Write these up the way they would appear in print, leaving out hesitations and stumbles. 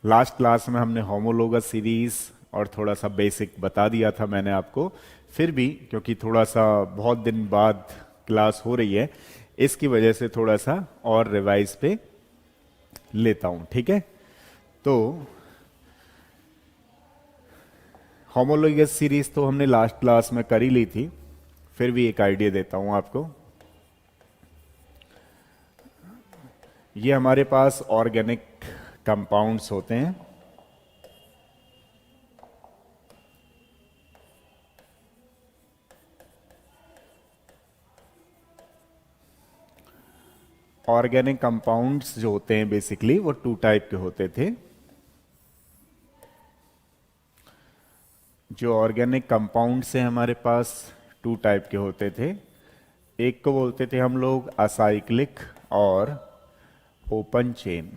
Last class में हमने homologous series और थोड़ा सा बेसिक बता दिया था मैंने आपको। फिर भी क्योंकि थोड़ा सा बहुत दिन बाद क्लास हो रही है, इसकी वजह से थोड़ा सा और रिवाइज पे लेता हूं, ठीक है। तो होमोलोगस सीरीज तो हमने लास्ट क्लास में कर ही ली थी, फिर भी एक आइडिया देता हूं आपको। ये हमारे पास ऑर्गेनिक कंपाउंड्स होते हैं। ऑर्गेनिक कंपाउंड्स जो होते हैं बेसिकली वो टू टाइप के होते थे। जो ऑर्गेनिक कंपाउंड्स हैं हमारे पास टू टाइप के होते थे। एक को बोलते थे हम लोग असाइक्लिक और open chain.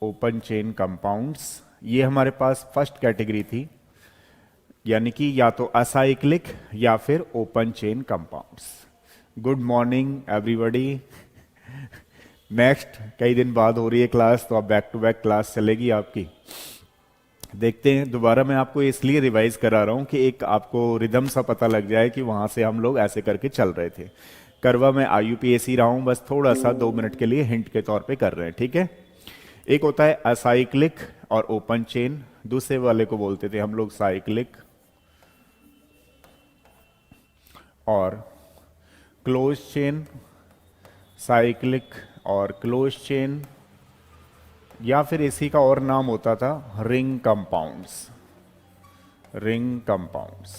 Open chain compounds ये हमारे पास फर्स्ट कैटेगरी थी, यानी कि या तो असाइक्लिक या फिर open chain compounds. Good morning everybody. Next कई दिन बाद हो रही है क्लास, तो अब बैक टू बैक क्लास चलेगी आपकी। देखते हैं, दोबारा मैं आपको इसलिए रिवाइज करा रहा हूं कि एक आपको रिदम सा पता लग जाए कि वहां से हम लोग ऐसे करके चल रहे थे। करवा मैं IUPAC रहा हूं, बस थोड़ा सा 2 मिनट के लिए हिंट के तौर पे कर रहे हैं, ठीक है। एक होता है असाइक्लिक और ओपन चेन, दूसरे वाले को बोलते थे हम लोग साइक्लिक और क्लोज चेन। साइक्लिक और क्लोज चेन, या फिर इसी का और नाम होता था रिंग कंपाउंड्स। Ring compounds.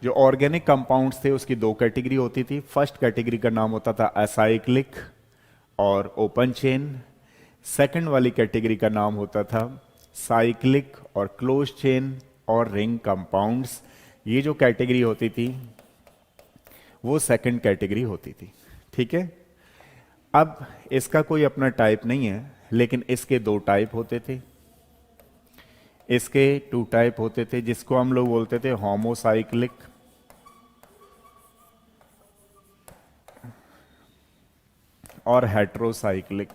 जो ऑर्गेनिक कंपाउंड्स थे उसकी दो कैटेगरी होती थी। फर्स्ट कैटेगरी का नाम होता था असाइक्लिक और ओपन चेन। सेकंड वाली कैटेगरी का नाम होता था साइक्लिक और क्लोज चेन और रिंग कंपाउंड्स। ये जो कैटेगरी होती थी वो सेकंड कैटेगरी होती थी, ठीक है। अब इसका कोई अपना टाइप नहीं है, लेकिन इसके दो टाइप होते थे। इसके टू टाइप होते थे, जिसको हम लोग बोलते थे होमोसाइक्लिक और हेट्रोसाइक्लिक।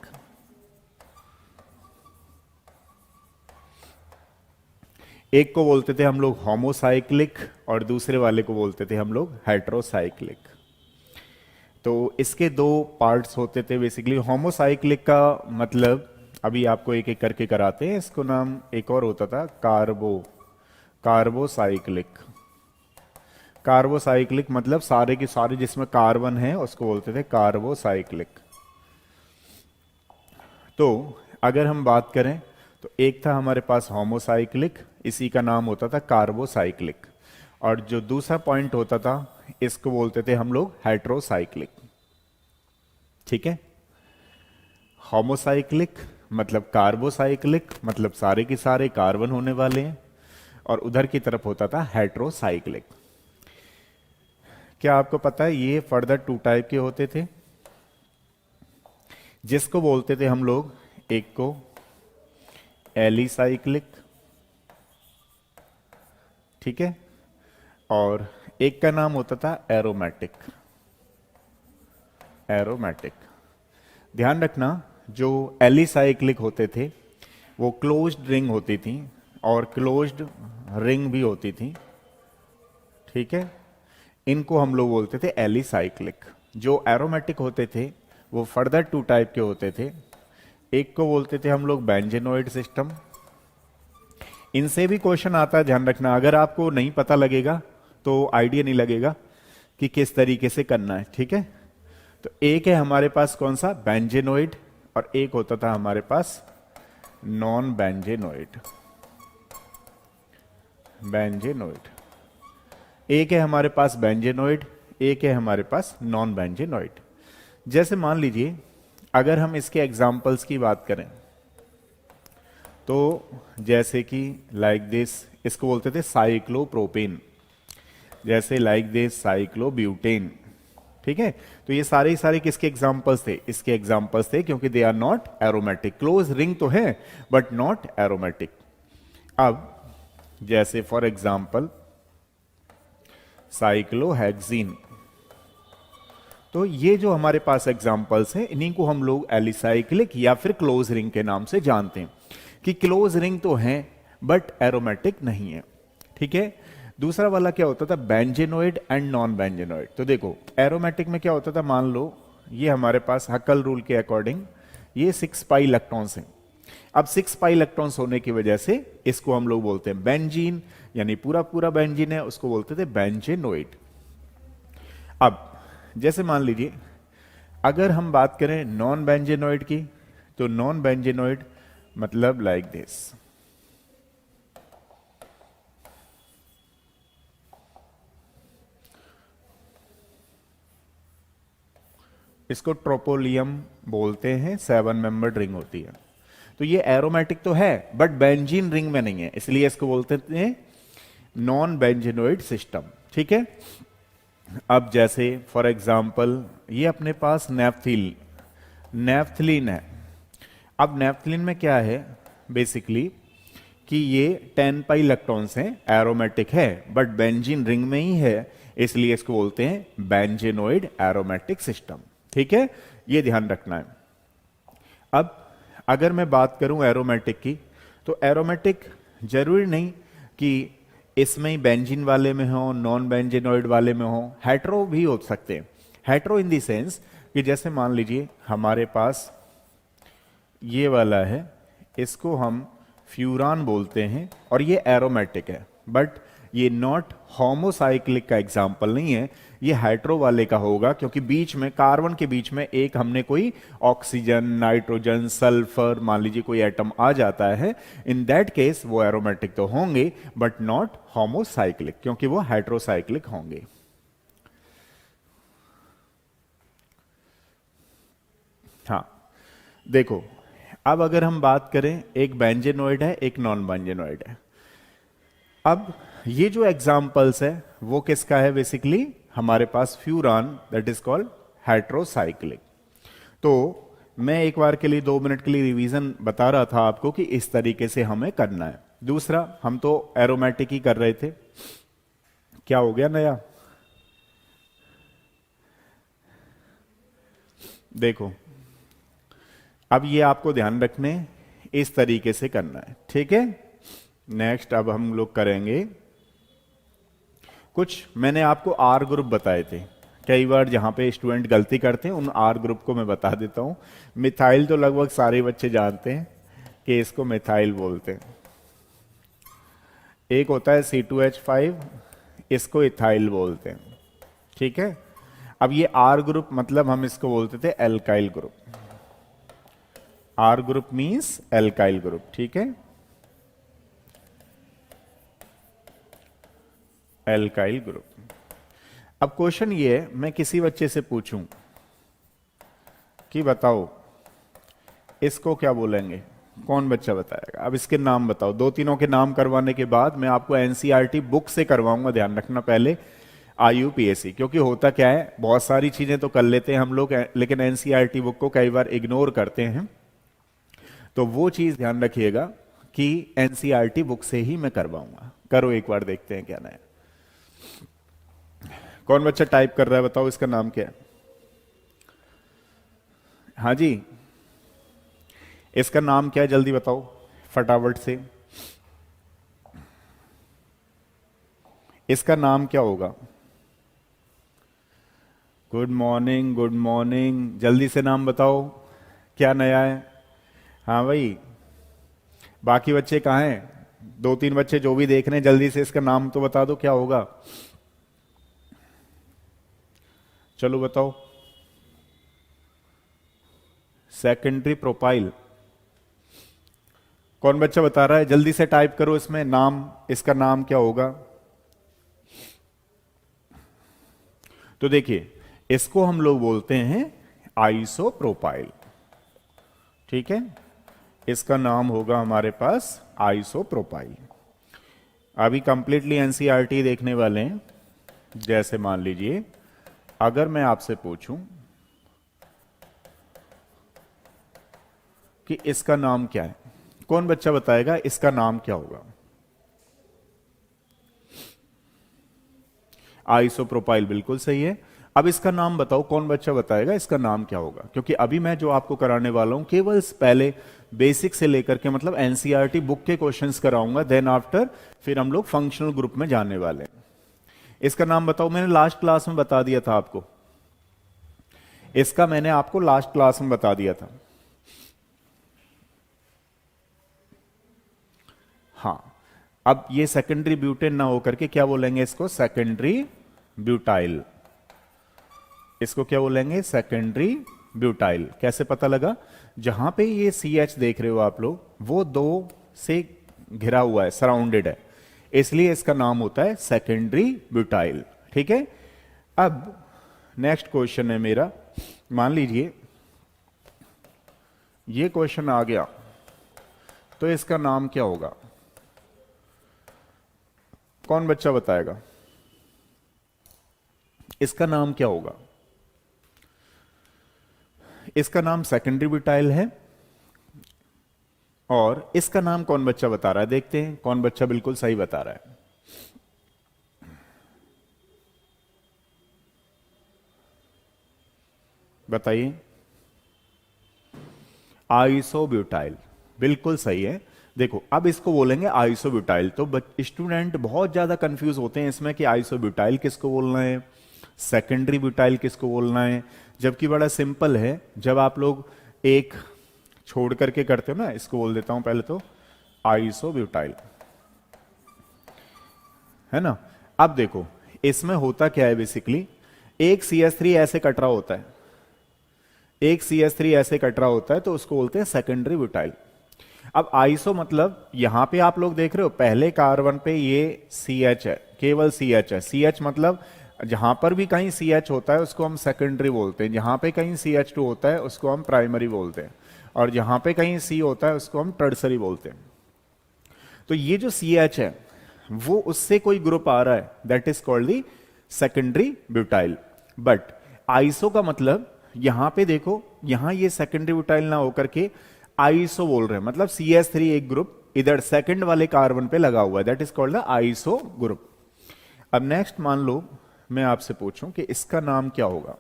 एक को बोलते थे हम लोग होमोसाइक्लिक और दूसरे वाले को बोलते थे हम लोग हेट्रोसाइक्लिक। तो इसके दो पार्ट्स होते थे बेसिकली। होमोसाइक्लिक का मतलब अभी आपको एक एक करके कराते हैं। इसको नाम एक और होता था कार्बोसाइक्लिक। कार्बोसाइक्लिक मतलब सारे के सारे जिसमें कार्बन है उसको बोलते थे कार्बोसाइक्लिक। तो अगर हम बात करें तो एक था हमारे पास होमोसाइक्लिक, इसी का नाम होता था कार्बोसाइक्लिक। और जो दूसरा पॉइंट होता था इसको बोलते थे हम लोग हेट्रोसाइक्लिक, ठीक है। होमोसाइक्लिक मतलब कार्बोसाइक्लिक मतलब सारे के सारे कार्बन होने वाले हैं, और उधर की तरफ होता था हेट्रोसाइक्लिक। क्या आपको पता है ये फर्दर टू टाइप के होते थे, जिसको बोलते थे हम लोग एक को एलिसाइक्लिक, ठीक है, और एक का नाम होता था एरोमेटिक। एरोमेटिक। ध्यान रखना, जो एलिसाइक्लिक होते थे वो क्लोज्ड रिंग होती थी और क्लोज्ड रिंग भी होती थी, ठीक है। इनको हम लोग बोलते थे एलिसाइक्लिक। जो एरोमेटिक होते थे वो फर्दर टू टाइप के होते थे। एक को बोलते थे हम लोग बेंजेनोइड सिस्टम। इनसे भी क्वेश्चन आता है, ध्यान रखना। अगर आपको नहीं पता लगेगा तो आइडिया नहीं लगेगा कि किस तरीके से करना है, ठीक है। तो एक है हमारे पास कौन सा, बेंजेनोइड, और एक होता था हमारे पास नॉन बेंजेनोइड। बेंजेनोइड। एक है हमारे पास बेंजेनोइड, एक है हमारे पास नॉन बेंजेनोइड। जैसे मान लीजिए अगर हम इसके एग्जाम्पल्स की बात करें तो जैसे कि लाइक दिस, इसको बोलते थे साइक्लोप्रोपेन। जैसे लाइक दिस साइक्लोब्यूटेन, ठीक है। तो ये सारे ही सारे किसके एग्जाम्पल्स थे, इसके एग्जाम्पल्स थे, क्योंकि they are not aromatic. Close ring तो है बट नॉट एरोमेटिक। अब जैसे फॉर एग्जाम्पल साइक्लोहेक्सीन, तो ये जो हमारे पास एग्जांपल्स हैं इन्हीं को हम लोग एलिसाइक्लिक या फिर क्लोज रिंग के नाम से जानते हैं कि क्लोज रिंग तो हैं बट एरोमेटिक नहीं है। ठीक है। दूसरा वाला क्या होता था, बेंजेनोइड एंड नॉन बेंजेनोइड। तो देखो एरोमेटिक में क्या होता था, मान लो ये हमारे पास हकल रूल के अकॉर्डिंग ये 6 पाई इलेक्ट्रॉन्स हैं। अब 6 पाई इलेक्ट्रॉन्स होने की वजह से इसको हम लोग बोलते हैं बेंजीन, यानी पूरा पूरा बेंजीन है, उसको बोलते थे बेंजेनोइड। अब जैसे मान लीजिए अगर हम बात करें नॉन बेंजेनोइड की, तो नॉन बेंजेनोइड मतलब लाइक दिस। इसको ट्रोपोलियम बोलते हैं, 7 मेंबर्ड रिंग होती है। तो ये एरोमेटिक तो है बट बेंजीन रिंग में नहीं है, इसलिए इसको बोलते हैं नॉन बेंजेनोइड सिस्टम। ठीक है। अब जैसे फॉर एग्जांपल ये अपने पास नेफ्थलीन है। अब नेफ्थलीन में क्या है बेसिकली कि ये 10 पाई इलेक्ट्रॉन्स हैं, एरोमेटिक है बट बेंजीन रिंग में ही है, इसलिए इसको बोलते हैं बेंजेनोइड एरोमेटिक सिस्टम। ठीक है, ये ध्यान रखना है। अब अगर मैं बात करूं एरोमेटिक की, तो एरोमेटिक जरूरी नहीं कि इसमें ही बेंजीन वाले में हो, नॉन बेंजेनोइड वाले में हो, हेट्रो भी हो सकते हैं। हेट्रो इन दी सेंस कि जैसे मान लीजिए हमारे पास ये वाला है, इसको हम फ्यूरान बोलते हैं और ये एरोमेटिक है बट ये नॉट होमोसाइक्लिक का एग्जाम्पल नहीं है, ये हेट्रो वाले का होगा क्योंकि बीच में कार्बन के बीच में एक हमने कोई ऑक्सीजन, नाइट्रोजन, सल्फर मान लीजिए कोई एटम आ जाता है, इन दैट केस वो एरोमेटिक तो होंगे बट नॉट होमोसाइक्लिक, क्योंकि वो हेट्रोसाइक्लिक होंगे। हाँ देखो, अब अगर हम बात करें एक बेंजेनोइड है एक नॉन बेंजेनोइड है। अब ये जो एग्जांपल्स है वो किसका है, बेसिकली हमारे पास furan, that is called heterocyclic. तो मैं एक बार के लिए 2 मिनट के लिए रिवीजन बता रहा था आपको कि इस तरीके से हमें करना है। दूसरा, हम तो एरोमेटिक ही कर रहे थे, क्या हो गया नया, देखो अब ये आपको ध्यान रखने इस तरीके से करना है। ठीक है। नेक्स्ट अब हम लोग करेंगे कुछ, मैंने आपको आर ग्रुप बताए थे, कई बार जहां पे स्टूडेंट गलती करते हैं उन आर ग्रुप को मैं बता देता हूं। मिथाइल तो लगभग सारे बच्चे जानते हैं कि इसको मिथाइल बोलते हैं। एक होता है C2H5, इसको इथाइल बोलते हैं। ठीक है। अब ये आर ग्रुप मतलब हम इसको बोलते थे alkyl group. R group means alkyl group. ठीक है, एल्काइल ग्रुप। अब क्वेश्चन ये है, मैं किसी बच्चे से पूछूं कि बताओ इसको क्या बोलेंगे, कौन बच्चा बताएगा? अब इसके नाम बताओ। 2-3 के नाम करवाने के बाद मैं आपको एनसीईआरटी बुक से करवाऊंगा, ध्यान रखना, पहले IUPAC, क्योंकि होता क्या है बहुत सारी चीजें तो कर लेते हैं हम लोग लेकिन एनसीईआरटी बुक को कई बार इग्नोर करते हैं। तो वो चीज ध्यान रखिएगा कि एनसीईआरटी बुक से ही मैं करवाऊंगा। करो एक बार, देखते हैं क्या नया। कौन बच्चा टाइप कर रहा है, बताओ इसका नाम क्या है? हाँ जी, इसका नाम क्या है, जल्दी बताओ फटाफट से। इसका नाम क्या होगा? गुड मॉर्निंग, गुड मॉर्निंग, जल्दी से नाम बताओ, क्या नया है? हाँ भाई, बाकी बच्चे कहाँ हैं? 2-3 बच्चे जो भी देख रहे हैं जल्दी से इसका नाम तो बता दो, क्या होगा? चलो बताओ। Secondary propyl. कौन बच्चा बता रहा है? जल्दी से टाइप करो इसमें नाम, इसका नाम क्या होगा? तो देखिए, इसको हम लोग बोलते हैं आइसोप्रोपाइल। ठीक है, इसका नाम होगा हमारे पास आइसोप्रोपाइल। अभी कंप्लीटली एनसीईआरटी देखने वाले हैं। जैसे मान लीजिए अगर मैं आपसे पूछूं कि इसका नाम क्या है, कौन बच्चा बताएगा इसका नाम क्या होगा? आइसोप्रोपाइल बिल्कुल सही है। अब इसका नाम बताओ, कौन बच्चा बताएगा इसका नाम क्या होगा? क्योंकि अभी मैं जो आपको कराने वाला हूं केवल पहले बेसिक से लेकर के मतलब एनसीईआरटी बुक के क्वेश्चंस कराऊंगा, देन आफ्टर फिर हम लोग फंक्शनल ग्रुप में जाने वाले हैं। इसका नाम बताओ, मैंने लास्ट क्लास में बता दिया था आपको, इसका मैंने आपको लास्ट क्लास में बता दिया था। हाँ, अब ये सेकेंडरी ब्यूटेन ना होकर के क्या बोलेंगे इसको? Secondary butyl. इसको क्या बोलेंगे? Secondary butyl. कैसे पता लगा? जहां पे ये CH देख रहे हो आप लोग, वो दो से घिरा हुआ है, सराउंडेड है, इसलिए इसका नाम होता है सेकेंडरी ब्यूटाइल। ठीक है। अब नेक्स्ट क्वेश्चन है मेरा, मान लीजिए ये क्वेश्चन आ गया, तो इसका नाम क्या होगा? कौन बच्चा बताएगा इसका नाम क्या होगा? इसका नाम सेकेंडरी ब्यूटाइल है, और इसका नाम कौन बच्चा बता रहा है? देखते हैं कौन बच्चा बिल्कुल सही बता रहा है। बताइए। आइसोब्यूटाइल, बिल्कुल सही है। देखो अब इसको बोलेंगे आइसोब्यूटाइल, तो स्टूडेंट बहुत ज्यादा कंफ्यूज होते हैं इसमें कि आइसोब्यूटाइल किसको बोलना है, सेकेंडरी ब्यूटाइल किसको बोलना है, जबकि बड़ा सिंपल है। जब आप लोग एक छोड़ करके करते हो ना, इसको बोल देता हूं पहले तो आइसोब्यूटाइल, है ना। अब देखो इसमें होता क्या है, बेसिकली एक CH3 ऐसे कट रहा होता है, एक CH3 ऐसे कट रहा होता है, तो उसको बोलते हैं सेकेंडरी ब्यूटाइल। अब आइसो मतलब यहां पे आप लोग देख रहे हो पहले कार्बन पे ये CH है, केवल CH है। CH मतलब जहां पर भी कहीं CH होता है उसको हम सेकेंडरी बोलते हैं, जहां पे कहीं CH2 होता है उसको हम प्राइमरी बोलते हैं, और जहां पे कहीं C होता है उसको हम टर्सरी बोलते हैं। तो ये जो CH है वो उससे कोई ग्रुप आ रहा है, that is called the secondary butyl. But iso का मतलब यहां पे देखो, यहां ये सेकेंडरी ब्यूटाइल ना होकर के आइसो बोल रहे हैं, मतलब CH3 एक ग्रुप इधर सेकंड वाले कार्बन पे लगा हुआ है, that is called the iso group. अब नेक्स्ट मान लो मैं आपसे पूछूं कि इसका नाम क्या होगा,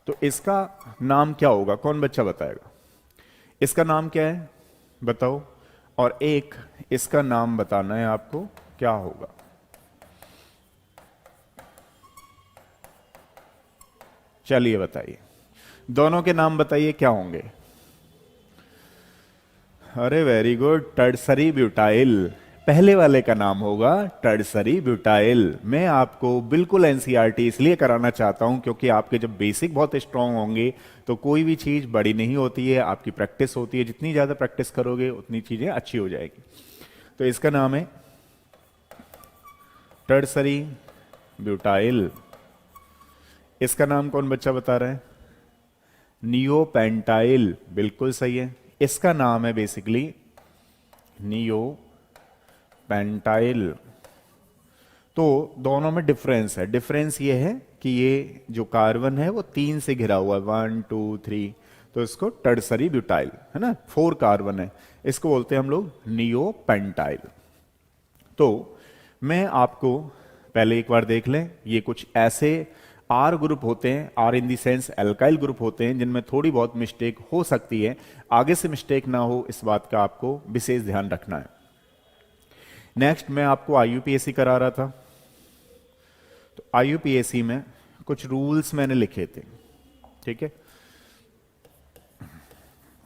तो इसका नाम क्या होगा? कौन बच्चा बताएगा इसका नाम क्या है? बताओ। और एक इसका नाम बताना है आपको, क्या होगा? चलिए बताइए, दोनों के नाम बताइए क्या होंगे। अरे वेरी गुड, टर्सरी ब्यूटाइल। पहले वाले का नाम होगा टर्सरी ब्यूटाइल। मैं आपको बिल्कुल एनसीईआरटी इसलिए कराना चाहता हूं क्योंकि आपके जब बेसिक बहुत स्ट्रांग होंगे तो कोई भी चीज बड़ी नहीं होती है, आपकी प्रैक्टिस होती है, जितनी ज्यादा प्रैक्टिस करोगे उतनी चीजें अच्छी हो जाएगी। तो इसका नाम है टर्सरी ब्यूटाइल। इसका नाम कौन बच्चा बता रहा है? नियोपेंटाइल, बिल्कुल सही है। इसका नाम है बेसिकली नियोपेंटाइल। तो दोनों में डिफरेंस है, डिफरेंस ये है कि ये जो कार्बन है वो 3 से घिरा हुआ है, 1 2 3, तो इसको टर्सरी ब्यूटाइल है ना, 4 कार्बन है, इसको बोलते हैं हम लोग नियोपेंटाइल। तो मैं आपको पहले एक बार देख लें, ये कुछ ऐसे आर ग्रुप होते हैं, R in the sense alkyl group होते हैं, जिनमें थोड़ी बहुत मिस्टेक हो सकती है। आगे से मिस्टेक ना हो इस बात का आपको विशेष ध्यान रखना है। नेक्स्ट मैं आपको आईयूपीएसी करा रहा था, तो आईयूपीएसी में कुछ रूल्स मैंने लिखे थे, ठीक है,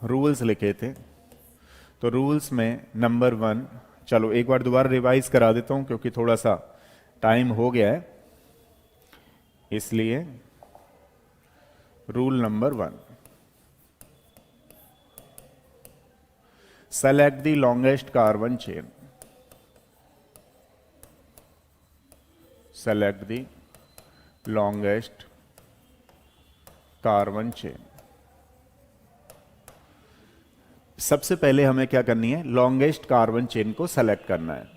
रूल्स लिखे थे। तो रूल्स में नंबर 1, चलो एक बार दोबारा रिवाइज करा देता हूं क्योंकि थोड़ा सा टाइम हो गया है, इसलिए rule number 1, select the longest carbon chain, select the longest carbon chain. सबसे पहले हमें क्या करनी है? लॉन्गेस्ट कार्बन चेन को सेलेक्ट करना है।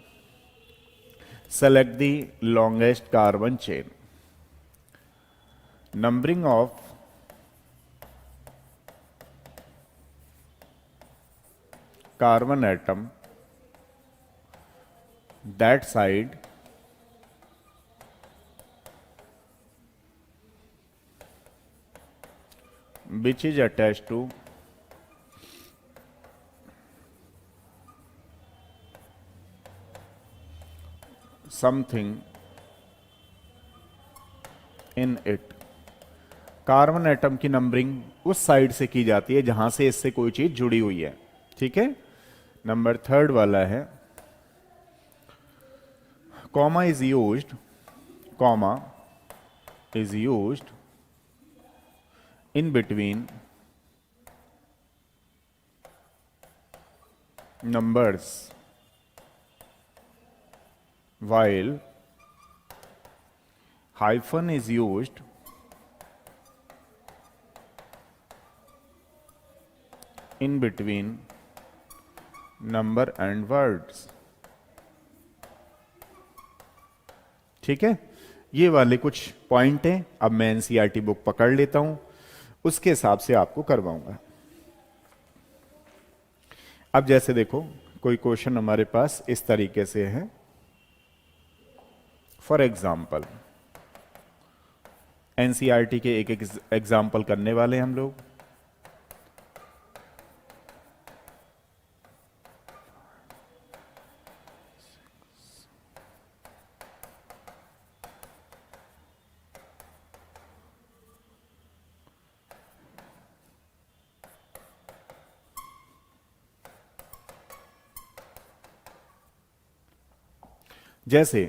Select the longest carbon chain, numbering of carbon atom that side which is attached to something in it। Carbon atom की नंबरिंग उस साइड से की जाती है जहां से इससे कोई चीज जुड़ी हुई है। ठीक है, नंबर थर्ड वाला है comma is used, comma is used in between numbers while hyphen is used in between number and words। ठीक है, ये वाले कुछ पॉइंट हैं। अब मैं एनसीईआरटी बुक पकड़ लेता हूं, उसके हिसाब से आपको करवाऊंगा। अब जैसे देखो कोई क्वेश्चन हमारे पास इस तरीके से है, फॉर एग्जाम्पल एनसीईआरटी के एक एग्जाम्पल करने वाले हैं हम लोग। जैसे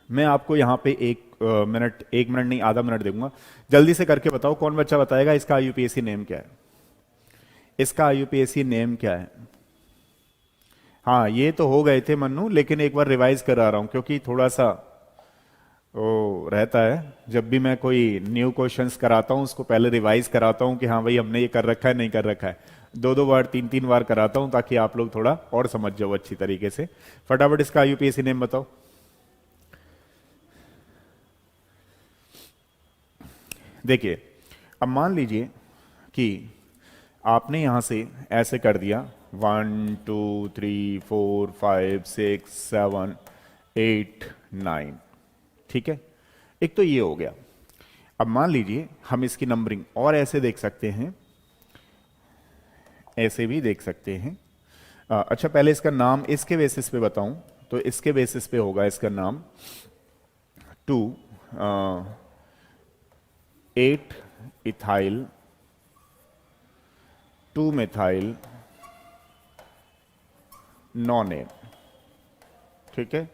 मैं आपको यहां पे एक मिनट नहीं आधा मिनट दूंगा, जल्दी से करके बताओ कौन बच्चा बताएगा इसका आईयूपीएसी नेम क्या है। इसका आईयूपीएसी नेम क्या है? हाँ ये तो हो गए थे मन्नू, लेकिन एक बार रिवाइज करा रहा हूं क्योंकि थोड़ा सा वो रहता है। जब भी मैं कोई न्यू क्वेश्चंस कराता हूं उसको पहले रिवाइज कराता हूं कि हाँ भाई हमने ये कर रखा है नहीं कर रखा है, दो दो बार तीन तीन बार कराता हूं ताकि आप लोग थोड़ा और समझ जाओ अच्छी तरीके से। फटाफट इसका आईयूपीएसी नेम बताओ। देखिए अब मान लीजिए कि आपने यहां से ऐसे कर दिया 1 2 3 4 5 6 7 8 9, ठीक है, एक तो ये हो गया। अब मान लीजिए हम इसकी नंबरिंग और ऐसे देख सकते हैं, ऐसे भी देख सकते हैं। अच्छा पहले इसका नाम इसके बेसिस पे बताऊं तो इसके बेसिस पे होगा इसका नाम 2 8 इथाइल 2 मिथाइल नॉनेन। ठीक है,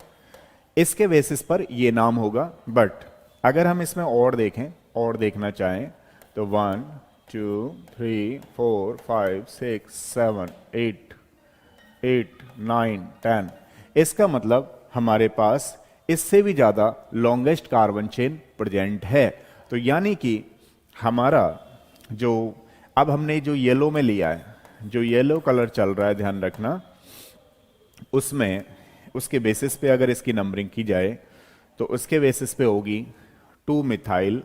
इसके बेसिस पर ये नाम होगा। बट अगर हम इसमें और देखें और देखना चाहें तो 1 2 3 4 5 6 7 8 8 9 10, इसका मतलब हमारे पास इससे भी ज्यादा लॉन्गेस्ट कार्बन चेन प्रेजेंट है। तो यानी कि हमारा जो अब हमने जो येलो में लिया है, जो येलो कलर चल रहा है ध्यान रखना, उसमें उसके बेसिस पे अगर इसकी नंबरिंग की जाए तो उसके बेसिस पे होगी 2 मिथाइल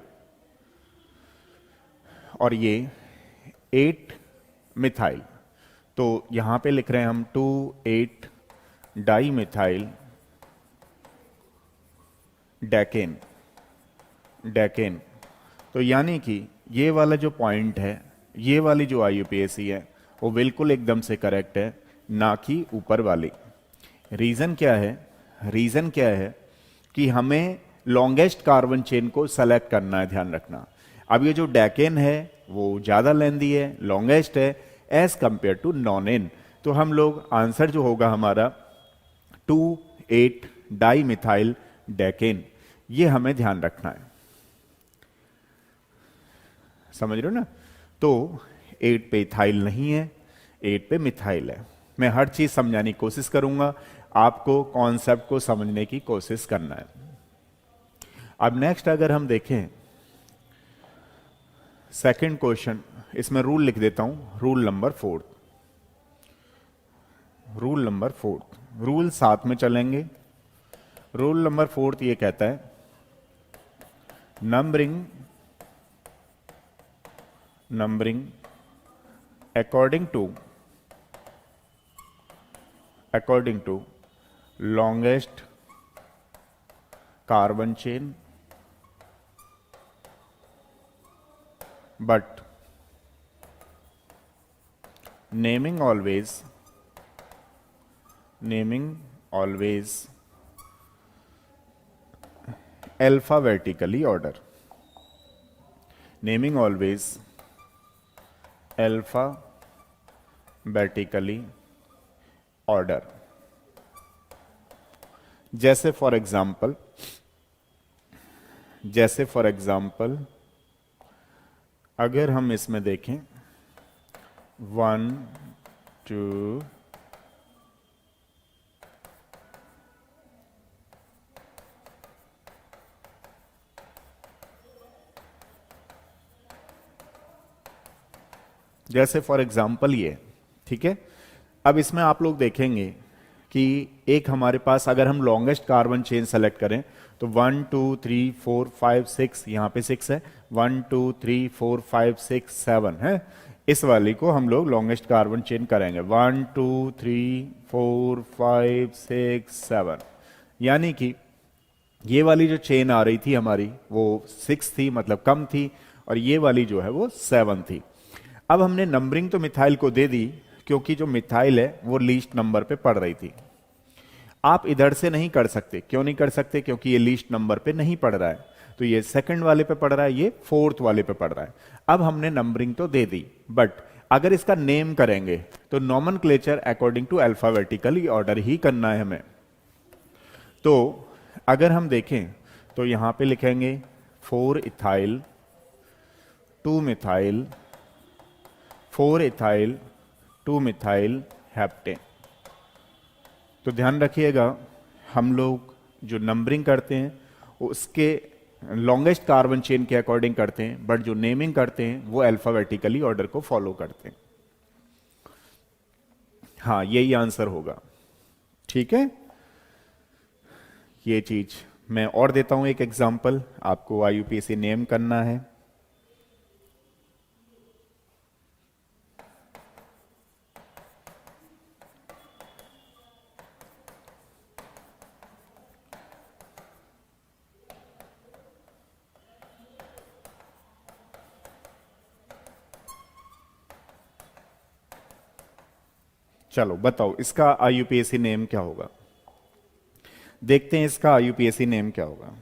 और ये 8 मिथाइल। तो यहां पे लिख रहे हैं हम 2 8 डाई मिथाइल डेकेन डेकेन। तो यानी कि ये वाला जो पॉइंट है, ये वाली जो आईयूपीएसी है वो बिल्कुल एकदम से करेक्ट है, ना कि ऊपर वाली। रीजन क्या है? रीजन क्या है कि हमें लॉन्गेस्ट कार्बन चेन को सेलेक्ट करना है, ध्यान रखना। अब ये जो डेकेन है वो ज्यादा लेंदी है, लॉन्गेस्ट है एज कंपेयर टू नॉनेन। तो हम लोग आंसर जो होगा हमारा 2 8 डाई मिथाइल डेकेन, ये हमें ध्यान रखना है। समझ रहे हो ना? तो 8 पे इथाइल नहीं है, 8 पे मिथाइल है। मैं हर चीज समझाने की कोशिश करूंगा, आपको कॉन्सेप्ट को समझने की कोशिश करना है। अब नेक्स्ट अगर हम देखें सेकंड क्वेश्चन, इसमें रूल लिख देता हूं, rule number 4। Rule number 4, rule साथ में चलेंगे। रूल नंबर 4 ये कहता है numbering according to longest carbon chain, but naming always alphabetically order, naming always alphabetically order. जैसे फॉर एग्जाम्पल अगर हम इसमें देखें 1 2 जैसे फॉर एग्जाम्पल ये, ठीक है। अब इसमें आप लोग देखेंगे कि एक हमारे पास अगर हम लॉन्गेस्ट कार्बन चेन सेलेक्ट करें तो 1 2 3 4 5 6, यहां पे 6 है, 1 2 3 4 5 6 7 है। इस वाली को हम लोग लॉन्गेस्ट कार्बन चेन करेंगे 1 2 3 4 5 6 7, यानी कि ये वाली जो चेन आ रही थी हमारी वो 6 थी, मतलब कम थी, और ये वाली जो है वो 7 थी। अब हमने नंबरिंग तो मिथाइल को दे दी क्योंकि जो मिथाइल है वो लीस्ट नंबर पे पड़ रही थी। आप इधर से नहीं कर सकते, क्यों नहीं कर सकते? क्योंकि ये लीस्ट नंबर पे नहीं पड़ रहा है, तो ये सेकंड वाले पे पड़ रहा है, ये फोर्थ वाले पे पड़ रहा है। अब हमने नंबरिंग तो दे दी, बट अगर इसका नेम करेंगे तो nomenclature according to alphabetically order ही करना है हमें। तो अगर हम देखें तो यहां पे लिखेंगे 4 ethyl 2 methyl 4 ethyl 2 methyl heptane. तो ध्यान रखिएगा, हम लोग जो नंबरिंग करते हैं उसके लॉन्गेस्ट कार्बन चेन के अकॉर्डिंग करते हैं, बट जो नेमिंग करते हैं वो अल्फाबेटिकली ऑर्डर को फॉलो करते हैं। हाँ, यही आंसर होगा, ठीक है। ये चीज मैं और देता हूं एक एग्जांपल, आपको आईयूपीएसी नेम करना है। चलो बताओ इसका आईयूपीएसी नेम क्या होगा, देखते हैं इसका आईयूपीएसी नेम क्या होगा।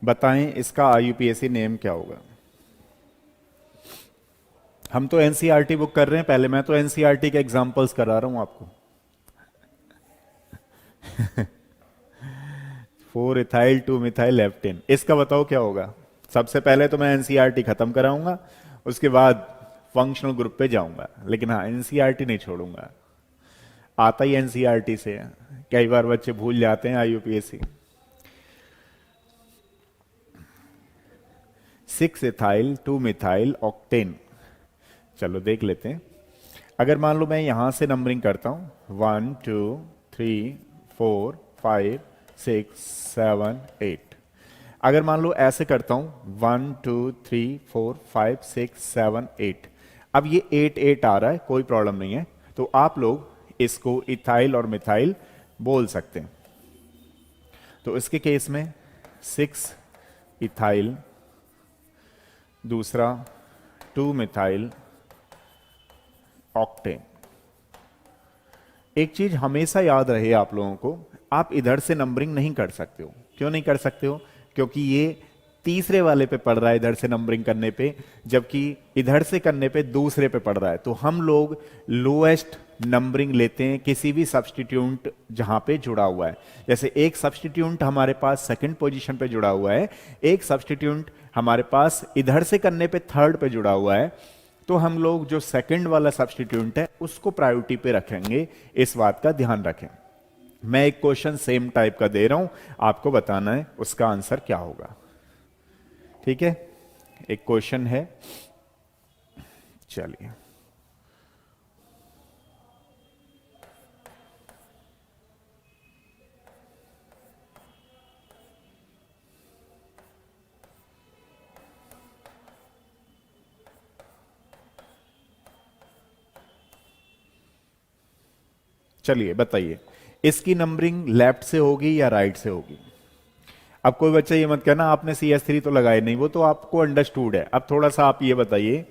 बताएं इसका आईयूपीएसी नेम क्या होगा। हम तो एनसीईआरटी बुक कर रहे हैं, पहले मैं तो एनसीईआरटी के एग्जांपल्स करा रहा हूं आपको। 4 इथाइल 2 मिथाइल हेप्टेन, इसका बताओ क्या होगा। सबसे पहले तो मैं एनसीईआरटी खत्म कराऊंगा, उसके बाद फंक्शनल ग्रुप पे जाऊंगा, लेकिन हाँ एनसीईआरटी नहीं छोड़ूंगा, आता ही एनसीईआरटी से है। कई बार बच्चे भूल जाते हैं आईयूपीएसी। 6 ethyl 2 methyl octane. चलो देख लेते हैं। अगर मान लो मैं यहां से नंबरिंग करता हूं 1 2 3 4 5 6 7 8, अगर मान लो ऐसे करता हूं 1 2 3 4 5 6 7 8, अब ये 8 8 आ रहा है, कोई प्रॉब्लम नहीं है, तो आप लोग इसको इथाइल और मिथाइल बोल सकते हैं। तो इसके केस में 6 इथाइल, दूसरा 2 मिथाइल ऑक्टेन। एक चीज हमेशा याद रहे आप लोगों को, आप इधर से नंबरिंग नहीं कर सकते हो। क्यों नहीं कर सकते हो? क्योंकि ये तीसरे वाले पे पड़ रहा है इधर से नंबरिंग करने पे, जबकि इधर से करने पे दूसरे पे पड़ रहा है। तो हम लोग लोएस्ट नंबरिंग लेते हैं किसी भी सब्स्टिट्यूएंट जहां पे जुड़ा हुआ है। जैसे एक सब्स्टिट्यूएंट हमारे पास सेकंड पोजीशन पे जुड़ा हुआ है, एक सब्स्टिट्यूएंट हमारे पास इधर से करने पे थर्ड पे जुड़ा हुआ है, तो हम लोग जो सेकंड वाला सब्स्टिट्यूएंट है उसको प्रायोरिटी पे रखेंगे। इस बात का ध्यान रखें। मैं एक क्वेश्चन सेम टाइप का दे रहा हूं, आपको बताना है उसका आंसर क्या होगा, ठीक है। एक क्वेश्चन है, चलिए चलिए बताइए इसकी नंबरिंग लेफ्ट से होगी या राइट से होगी। अब कोई बच्चा ये मत कहना आपने CS3 तो लगाए नहीं, वो तो आपको अंडरस्टूड है। अब थोड़ा सा आप ये बताइए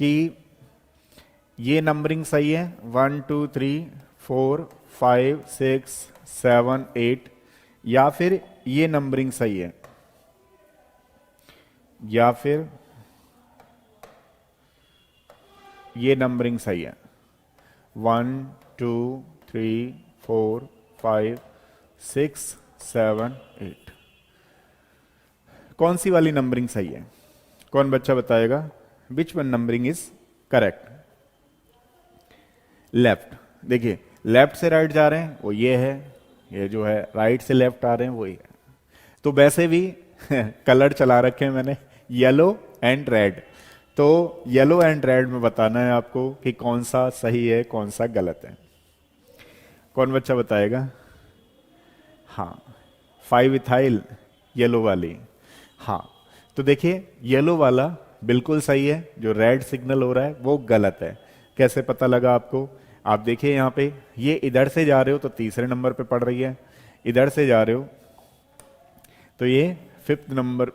कि ये नंबरिंग सही है, 1 2 3 4 5 6 7 8, या फिर ये नंबरिंग सही है, या फिर ये नंबरिंग सही है, 1 2 3 4 5 6 7 8। कौन सी वाली नंबरिंग सही है? कौन बच्चा बताएगा? Which one numbering is correct? Left. देखिए, लेफ्ट से राइट जा रहे हैं वो ये है, ये जो है राइट से लेफ्ट आ रहे हैं वो ये है। तो वैसे भी कलर चला रखे हैं मैंने, येलो एंड रेड। तो येलो एंड रेड में बताना है आपको कि कौन सा सही है कौन सा गलत है। कौन बच्चा बताएगा? हाँ, 5 इथाइल, येलो वाली। हाँ, तो देखिए येलो वाला बिल्कुल सही है, जो रेड सिग्नल हो रहा है वो गलत है। कैसे पता लगा आपको? आप देखिए यहाँ पे, ये इधर से जा रहे हो तो तीसरे नंबर पे पड़ रही है, इधर से जा रहे हो तो ये 5th नंबर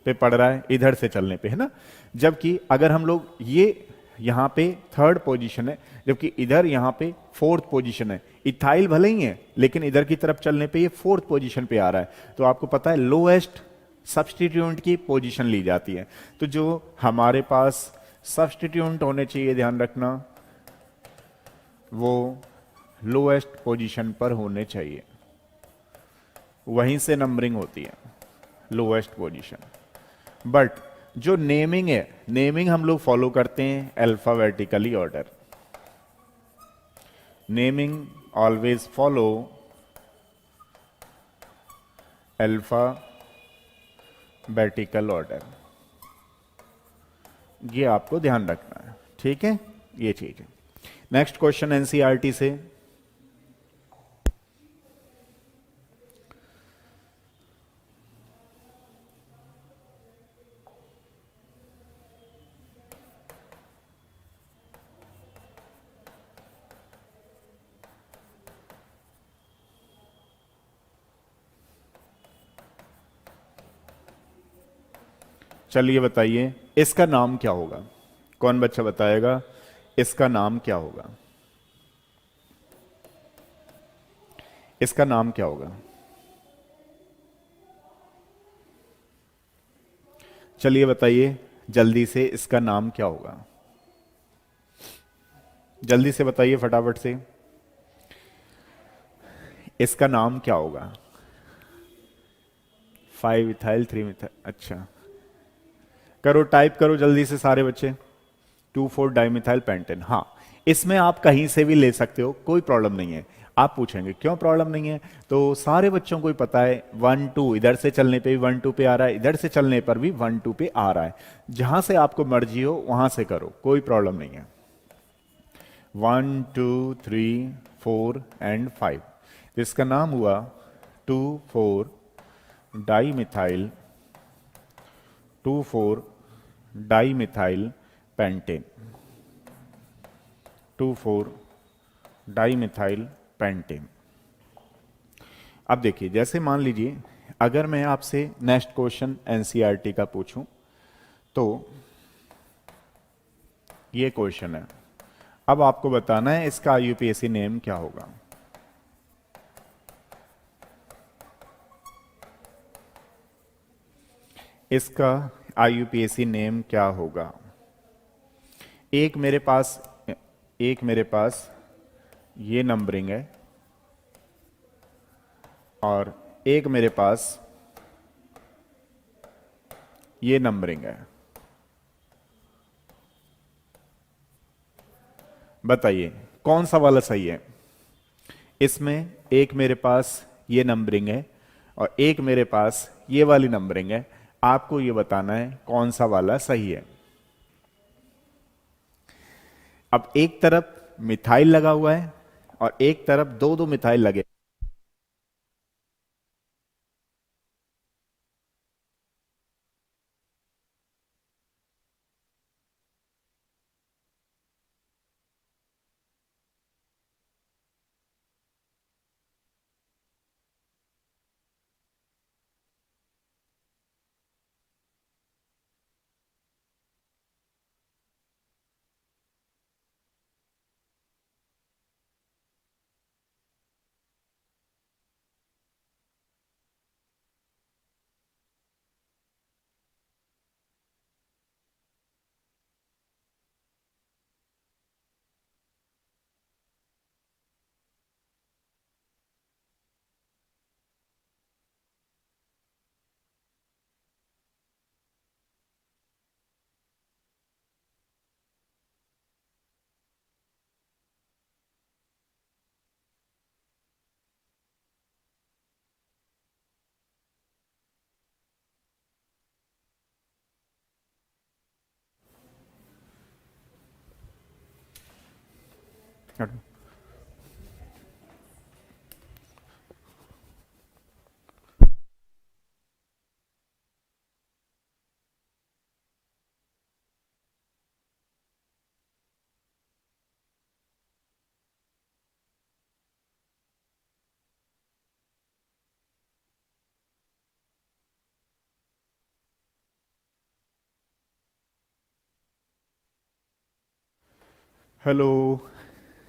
पे पड़ रहा है इधर से चलने पे, है ना। जबकि अगर हम लोग ये यहाँ पे 3rd पोजीशन है, जबकि इधर यहाँ पे 4th पोजीशन है। इथाइल भले ही है लेकिन इधर की तरफ चलने पे ये 4th पोजीशन पे आ रहा है। तो आपको पता है लोएस्ट सब्स्टिट्यूएंट की पोजीशन ली जाती है। तो जो हमारे पास सब्स्टिट्यूएंट होने चाहिए, ध्यान रखना, वो लोएस्ट पोजीशन पर होने चाहिए, वहीं से नंबरिंग होती है, लोएस्ट पोजीशन। बट जो नेमिंग है, नेमिंग हम लोग फॉलो करते हैं alphabetically order. Naming always follow alphabetical order, ये आपको ध्यान रखना है, ठीक है। ये चीज है। नेक्स्ट क्वेश्चन एनसीईआरटी से, चलिए बताइए इसका नाम क्या होगा? कौन बच्चा बताएगा इसका नाम क्या होगा? इसका नाम क्या होगा? चलिए बताइए जल्दी से, इसका नाम क्या होगा? जल्दी से बताइए फटाफट से, इसका नाम क्या होगा? 5 इथाइल 3 मिथाइल, अच्छा करो, टाइप करो जल्दी से सारे बच्चे। 2,4 डाइमिथाइल पेंटेन। हाँ, इसमें आप कहीं से भी ले सकते हो, कोई प्रॉब्लम नहीं है। आप पूछेंगे क्यों प्रॉब्लम नहीं है, तो सारे बच्चों को ही पता है 1 2 इधर से चलने पे भी 1 2 पे आ रहा है, इधर से चलने पर भी 1 2 पे आ रहा है। जहां से आपको मर्जी हो वहां से करो, कोई प्रॉब्लम नहीं है। 1 2 3 4 एंड 5, इसका नाम हुआ 2,4 dimethyl 2,4 dimethyl pentane, 2,4 dimethyl pentane. अब देखिए, जैसे मान लीजिए अगर मैं आपसे नेक्स्ट क्वेश्चन एनसीईआरटी का पूछूं, तो ये क्वेश्चन है, अब आपको बताना है इसका आईयूपीएसी नेम क्या होगा। इसका आईयूपीएसी नेम क्या होगा? एक मेरे पास एक मेरे पास ये नंबरिंग है, और एक मेरे पास ये नंबरिंग है। बताइए कौन सा वाला सही है? इसमें एक मेरे पास ये नंबरिंग है और एक मेरे पास ये वाली नंबरिंग है। आपको ये बताना है कौन सा वाला सही है। अब एक तरफ मिथाइल लगा हुआ है और एक तरफ दो दो मिथाइल लगे। Hello,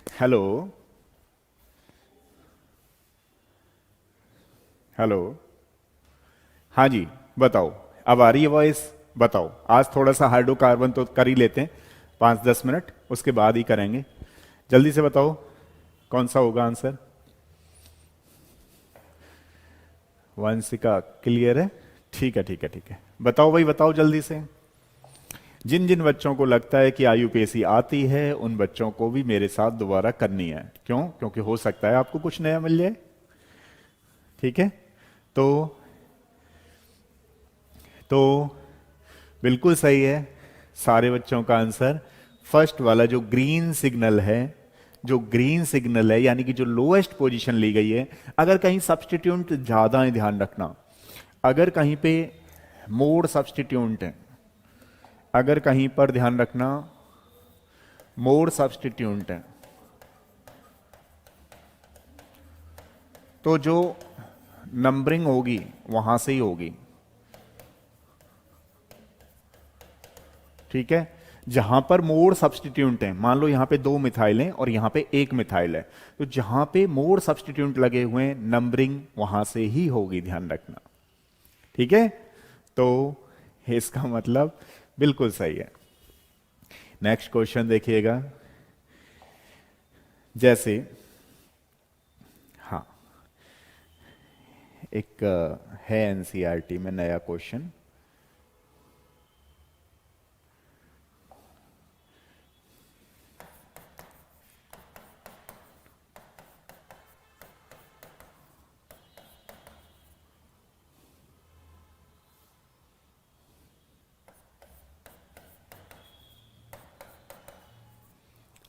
hello, hello. हाँ जी, बताओ। अब आ रही है वॉइस? बताओ। आज थोड़ा सा हाइड्रोकार्बन तो कर ही लेते हैं, 5-10 मिनट, उसके बाद ही करेंगे। जल्दी से बताओ कौन सा होगा आंसर। वंशिका क्लियर है? ठीक है, ठीक है, ठीक है। बताओ भाई, बताओ जल्दी से। जिन जिन बच्चों को लगता है कि आईयूपीएसी आती है, उन बच्चों को भी मेरे साथ दोबारा करनी है। क्यों? क्योंकि हो सकता है आपको कुछ नया मिल जाए। ठीक है? तो तो बिल्कुल सही है सारे बच्चों का आंसर। फर्स्ट वाला जो ग्रीन सिग्नल है, जो ग्रीन सिग्नल है यानी कि जो लोएस्ट पोजीशन ली गई है, अगर कहीं सब्स्टिट्यूंट ज्यादा है, ध्यान रखना। अगर कहीं पे मोड सब्स्टिट्यूंट है, अगर कहीं पर ध्यान रखना मोड सब्स्टिट्यूंट है, तो जो नंबरिंग होगी वहां से ही होगी। ठीक है? जहां पर मोड सब्स्टिट्यूंट है, मान लो यहां पे 2 मिथाइल हैं और यहां पे 1 मिथाइल है, तो जहां पे मोड सब्स्टिट्यूंट लगे हुए हैं, नंबरिंग वहां से ही होगी, ध्यान रखना। ठीक है? तो इसका मतलब बिल्कुल सही है। नेक्स्ट क्वेश्चन देखिएगा। जैसे, हाँ, एक है एनसीईआरटी में नया क्वेश्चन।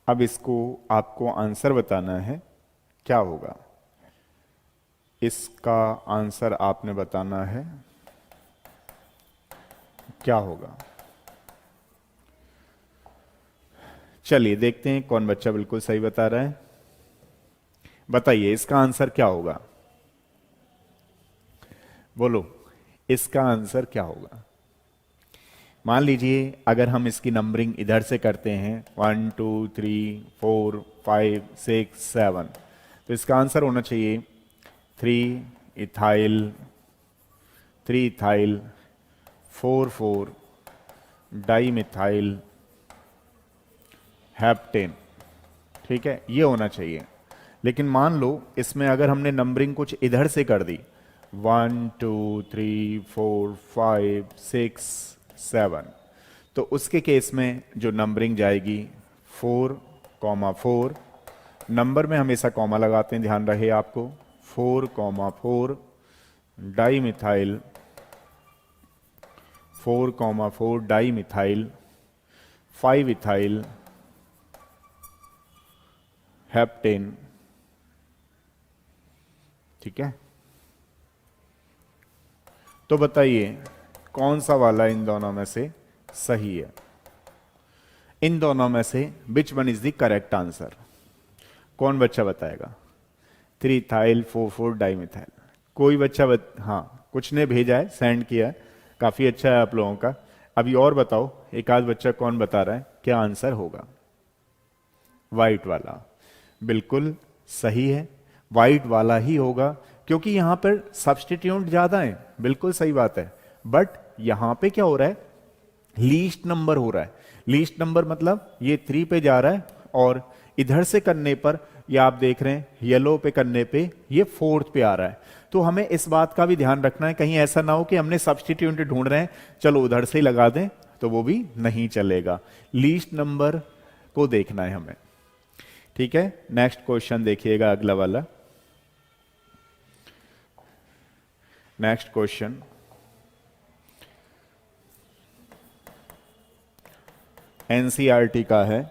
अब इसको आपको आंसर बताना है, क्या होगा इसका आंसर आपने बताना है, क्या होगा। चलिए देखते हैं कौन बच्चा बिल्कुल सही बता रहा है। बताइए इसका आंसर क्या होगा। बोलो, इसका आंसर क्या होगा। मान लीजिए अगर हम इसकी नंबरिंग इधर से करते हैं 1 2 3 4 5 6 7, तो इसका आंसर होना चाहिए 3 ethyl, 3 ethyl, 4 4 di methyl, hapten. ठीक है, ये होना चाहिए। लेकिन मान लो इसमें अगर हमने नंबरिंग कुछ इधर से कर दी, 1 2 3 4 5 6 7, तो उसके केस में जो नंबरिंग जाएगी 4, 4, नंबर में हमेशा कॉमा लगाते हैं, ध्यान रहे आपको। 4, 4 di methyl, 4, 4 di methyl, 5 ethyl, heptane. ठीक है? तो बताइए कौन सा वाला इन दोनों में से सही है। इन दोनों में से which one is the correct answer. कौन बच्चा बताएगा। 3 इथाइल 4, 4 डाइमिथाइल। कोई बच्चा हाँ, कुछ ने भेजा है, सेंड किया है, काफी अच्छा है आप लोगों का। अभी और बताओ, एक आध बच्चा कौन बता रहा है क्या आंसर होगा। वाइट वाला बिल्कुल सही है, वाइट वाला ही होगा, क्योंकि यहां पर सब्स्टिट्यूंट ज्यादा है। बिल्कुल सही बात है, बट यहां पे क्या हो रहा है, लीस्ट नंबर हो रहा है। लीस्ट नंबर मतलब ये 3 पे जा रहा है, और इधर से करने पर, ये आप देख रहे हैं येलो पे करने पे ये 4th पे आ रहा है। तो हमें इस बात का भी ध्यान रखना है, कहीं ऐसा ना हो कि हमने सब्स्टिट्यूट ढूंढ रहे हैं, चलो उधर से ही लगा दें, तो वो भी नहीं चलेगा। लीस्ट नंबर को देखना है हमें। ठीक है? नेक्स्ट क्वेश्चन देखिएगा, अगला वाला। नेक्स्ट क्वेश्चन, एनसीईआरटी का है।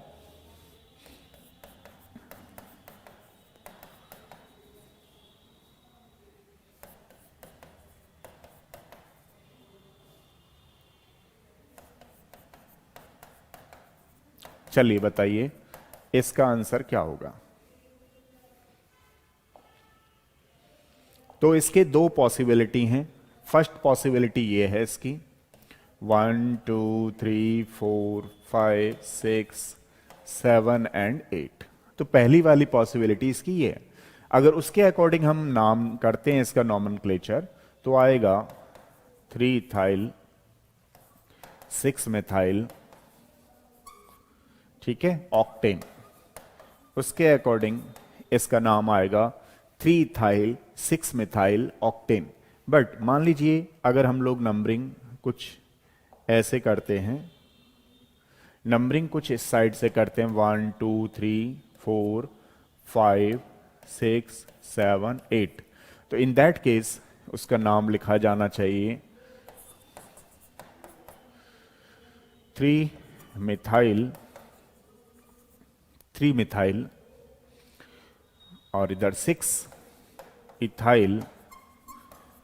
चलिए बताइए इसका आंसर क्या होगा। तो इसके दो पॉसिबिलिटी हैं। फर्स्ट पॉसिबिलिटी ये है इसकी 1 2 3 4 5 6 7 एंड 8। तो पहली वाली पॉसिबिलिटी इसकी ये है। अगर उसके अकॉर्डिंग हम नाम करते हैं इसका नॉमेनक्लेचर तो आएगा 3 इथाइल 6 मिथाइल, ठीक है, ऑक्टेन। उसके अकॉर्डिंग इसका नाम आएगा 3 इथाइल 6 मिथाइल ऑक्टेन। बट मान लीजिए अगर हम लोग नंबरिंग कुछ ऐसे करते हैं, नंबरिंग कुछ इस साइड से करते हैं 1 2 3 4 5 6 7 8, तो इन दैट केस उसका नाम लिखा जाना चाहिए 3 मिथाइल और इधर 6 इथाइल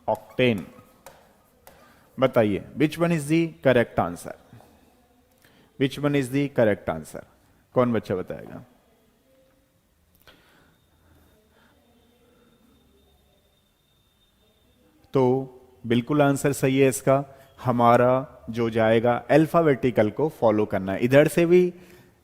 ऑक्टेन। बताइए which one is the correct answer, which one is the correct answer, कौन बच्चा बताएगा। तो बिल्कुल आंसर सही है इसका। हमारा जो जाएगा अल्फाबेटिकल को फॉलो करना है। इधर से भी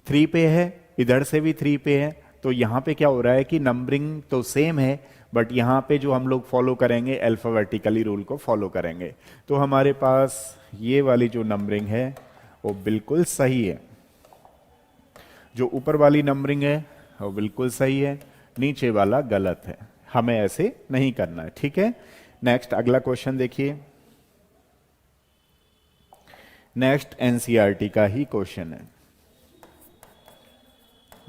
3 पे है, इधर से भी 3 पे है, तो यहां पे क्या हो रहा है कि नंबरिंग तो सेम है बट यहां पे जो हम लोग फॉलो करेंगे अल्फाबेटिकली रूल को फॉलो करेंगे। तो हमारे पास ये वाली जो नंबरिंग है वो बिल्कुल सही है। जो ऊपर वाली नंबरिंग है वो बिल्कुल सही है, नीचे वाला गलत है। हमें ऐसे नहीं करना है, ठीक है। नेक्स्ट अगला क्वेश्चन देखिए। नेक्स्ट एनसीईआरटी का ही क्वेश्चन है।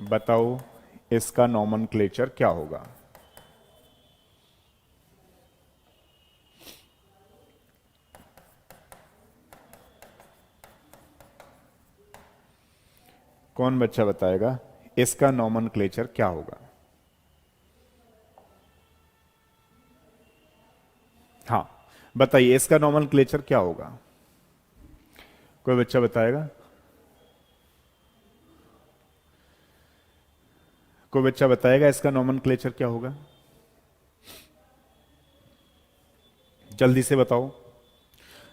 बताओ इसका नॉमेनक्लेचर क्या होगा। कौन बच्चा बताएगा इसका नॉमेनक्लेचर क्या होगा। हाँ बताइए इसका नॉमेनक्लेचर क्या होगा, कोई बच्चा बताएगा। कोई बच्चा बताएगा इसका नॉमेनक्लेचर क्या होगा, जल्दी से बताओ।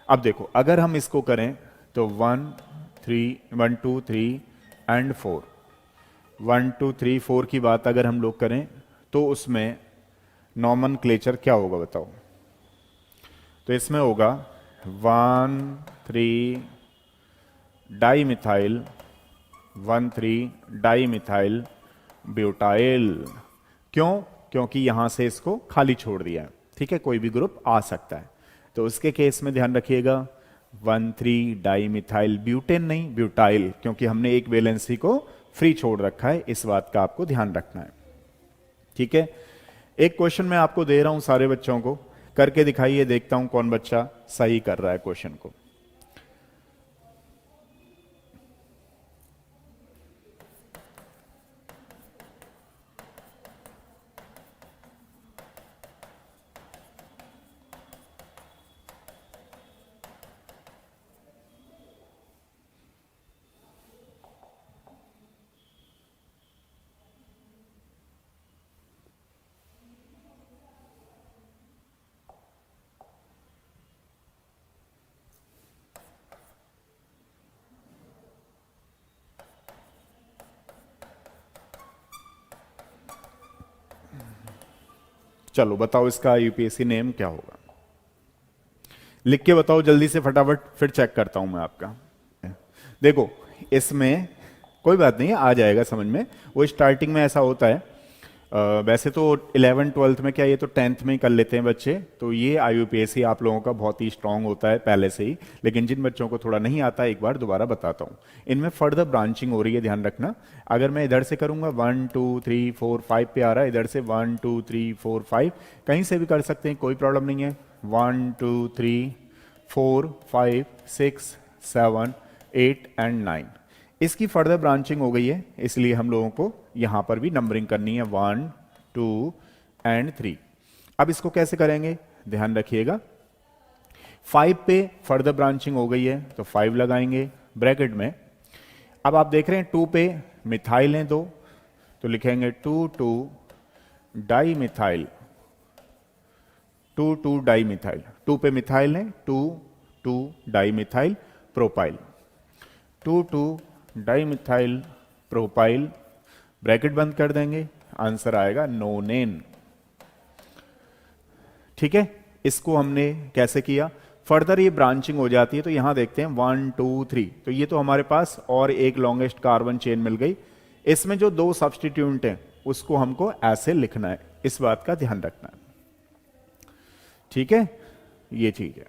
अब देखो अगर हम इसको करें तो 1 2 3 एंड 4, 1 2 3 4 की बात अगर हम लोग करें तो उसमें नॉमेनक्लेचर क्या होगा बताओ। तो इसमें होगा 1 3 di methyl 1 3 di methyl butyl. क्यों, क्योंकि यहां से इसको खाली छोड़ दिया है, ठीक है, कोई भी ग्रुप आ सकता है। तो उसके केस में ध्यान रखिएगा 1 3 डाई मिथाइल ब्यूटेन नहीं ब्यूटाइल, क्योंकि हमने एक वैलेंसी को फ्री छोड़ रखा है, इस बात का आपको ध्यान रखना है, ठीक है। एक क्वेश्चन मैं आपको दे रहा हूं, सारे बच्चों को करके दिखाइए, देखता हूं कौन बच्चा सही कर रहा है क्वेश्चन को। चलो बताओ इसका यूपीएससी नेम क्या होगा, लिख के बताओ जल्दी से फटाफट, फिर चेक करता हूं मैं आपका। देखो इसमें कोई बात नहीं है, आ जाएगा समझ में। वो स्टार्टिंग में ऐसा होता है, वैसे तो 11 12th में क्या, ये तो 10th में ही कर लेते हैं बच्चे, तो ये आईयूपीएससी आप लोगों का बहुत ही स्ट्रांग होता है पहले से ही। लेकिन जिन बच्चों को थोड़ा नहीं आता, एक बार दोबारा बताता हूँ। इनमें फर्दर ब्रांचिंग हो रही है, ध्यान रखना। अगर मैं इधर से करूंगा 1 2 3 4 5 पे आ रहा है, इधर से 1 2 3 4 5 कहीं से भी कर सकते हैं, कोई प्रॉब्लम नहीं है। 1 2 3 4 5 6 7 8 एंड 9, इसकी फर्दर ब्रांचिंग हो गई है, इसलिए हम लोगों को यहां पर भी नंबरिंग करनी है 1 2 एंड 3। अब इसको कैसे करेंगे ध्यान रखिएगा। 5 पे फर्दर ब्रांचिंग हो गई है तो 5 लगाएंगे ब्रैकेट में। अब आप देख रहे हैं 2 पे मिथाइल हैं 2, तो लिखेंगे 2,2 डाई मिथाइल, 2,2 डाई मिथाइल। 2 पे मिथाइल है, 2,2 di methyl propyl, 2,2 di methyl propyl, bracket बंद कर देंगे, आंसर आएगा नोनेन। ठीक है, इसको हमने कैसे किया, फर्दर ये ब्रांचिंग हो जाती है, तो यहां देखते हैं 1 2 3, तो ये तो हमारे पास और एक लॉन्गेस्ट कार्बन चेन मिल गई। इसमें जो 2 सब्स्टिट्यूएंट हैं उसको हमको ऐसे लिखना है, इस बात का ध्यान रखना है। ठीक है, ये चीज है।